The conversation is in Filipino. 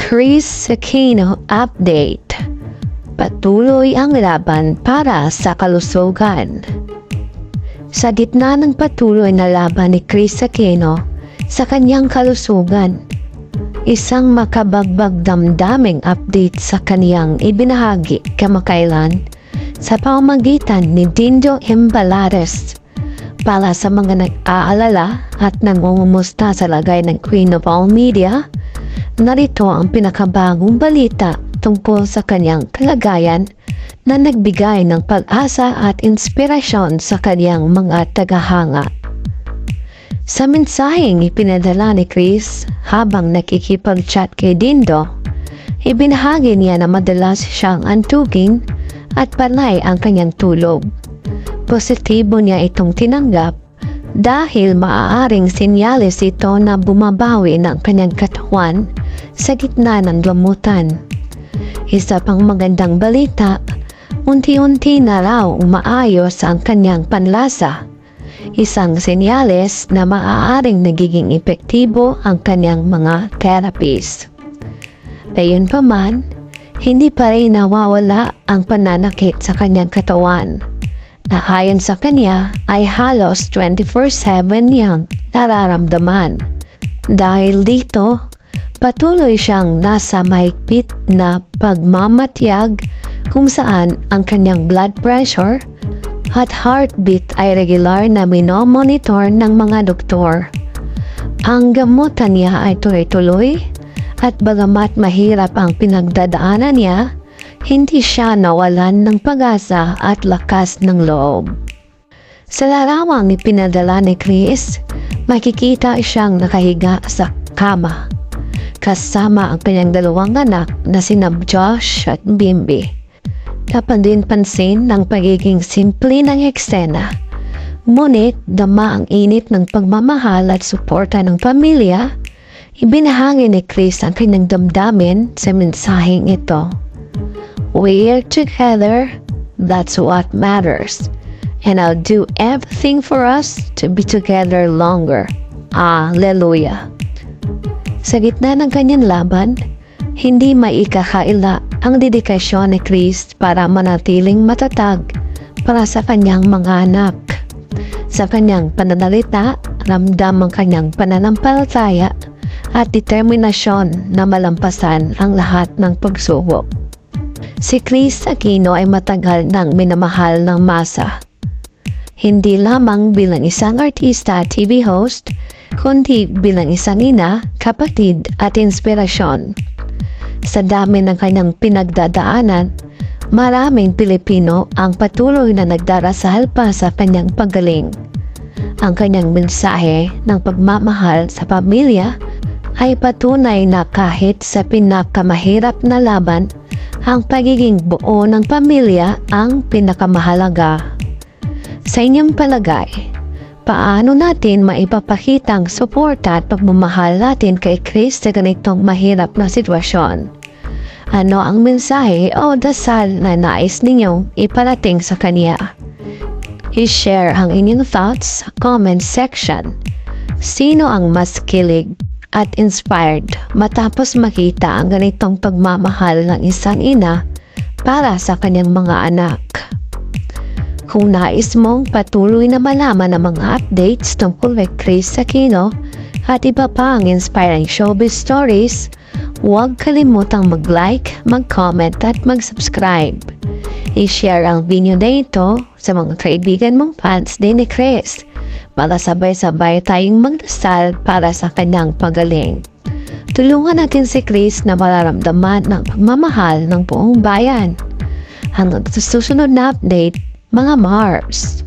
Kris Aquino update. Patuloy ang laban para sa kalusugan. Sa gitna ng patuloy na laban ni Kris Aquino sa kanyang kalusugan, isang makabagbag damdaming update sa kaniyang ibinahagi kamakailan sa pamamagitan ni Dindo Embalares. Para sa mga nag-aalala at nangungumusta sa lagay ng Queen of All Media, narito ang pinakabagong balita tungkol sa kanyang kalagayan na nagbigay ng pag-asa at inspirasyon sa kanyang mga tagahanga. Sa mensaheng ipinadala ni Kris habang nakikipag-chat kay Dindo, ibinahagi niya na madalas siyang antugin at panay ang kanyang tulog. Positibo niya itong tinanggap dahil maaaring senyales ito na bumabawi ng kanyang katawan sa gitna ng gamutan. Isa pang magandang balita, unti-unti na raw umaayos ang kanyang panlasa. Isang senyales na maaaring nagiging epektibo ang kanyang mga therapies. Gayunpaman, hindi pa rin nawawala ang pananakit sa kanyang katawan, na ayon sa kanya ay halos 24/7 niyang nararamdaman. Dahil dito, patuloy siyang nasa mahigpit na pagmamatyag kung saan ang kanyang blood pressure at heartbeat ay regular na minomonitor ng mga doktor. Ang gamutan niya ay tuloy-tuloy at bagamat mahirap ang pinagdadaanan niya, hindi siya nawalan ng pag-asa at lakas ng loob. Sa larawang ipinadala ni Kris, makikita siyang nakahiga sa kama kasama ang kanyang dalawang anak na sina Josh at Bimbi. Napansin ng pagiging simple ng eksena, ngunit dama ang init ng pagmamahal at suporta ng pamilya. Ibinahagi ni Kris ang kanyang damdamin sa mensaheng ito. We're together, that's what matters. And I'll do everything for us to be together longer. Hallelujah. Sa gitna ng kanyang laban, hindi maikakaila ang dedikasyon ni Kris para manatiling matatag para sa kanyang mga anak. Sa kanyang pananalita, ramdam ang kanyang pananampalataya at determinasyon na malampasan ang lahat ng pagsubok. Si Kris Aquino ay matagal nang minamahal ng masa. Hindi lamang bilang isang artista at TV host, kundi bilang isang ina, kapatid at inspirasyon. Sa dami ng kanyang pinagdadaanan, maraming Pilipino ang patuloy na nagdarasal pa sa kanyang paggaling. Ang kanyang mensahe ng pagmamahal sa pamilya ay patunay na kahit sa pinakamahirap na laban, ang pagiging buo ng pamilya ang pinakamahalaga. Sa inyong palagay, paano natin maipapakita ang suporta at pagmamahal natin kay Kris sa ganitong mahirap na sitwasyon? Ano ang mensahe o dasal na nais ninyong iparating sa kanya? I-share ang inyong thoughts sa comment section. Sino ang mas kilig at inspired matapos makita ang ganitong pagmamahal ng isang ina para sa kanyang mga anak? Kung nais mong patuloy na malaman ang mga updates tungkol kay Kris Aquino at iba pang inspiring showbiz stories, huwag kalimutang mag-like, mag-comment at mag-subscribe. I-share ang video na ito sa mga kaibigan mong fans din ni Kris para sabay-sabay tayong magdasal para sa kanyang pagaling. Tulungan natin si Kris na mararamdaman ng pagmamahal ng buong bayan. Hanggang sa susunod na update, mga Mars.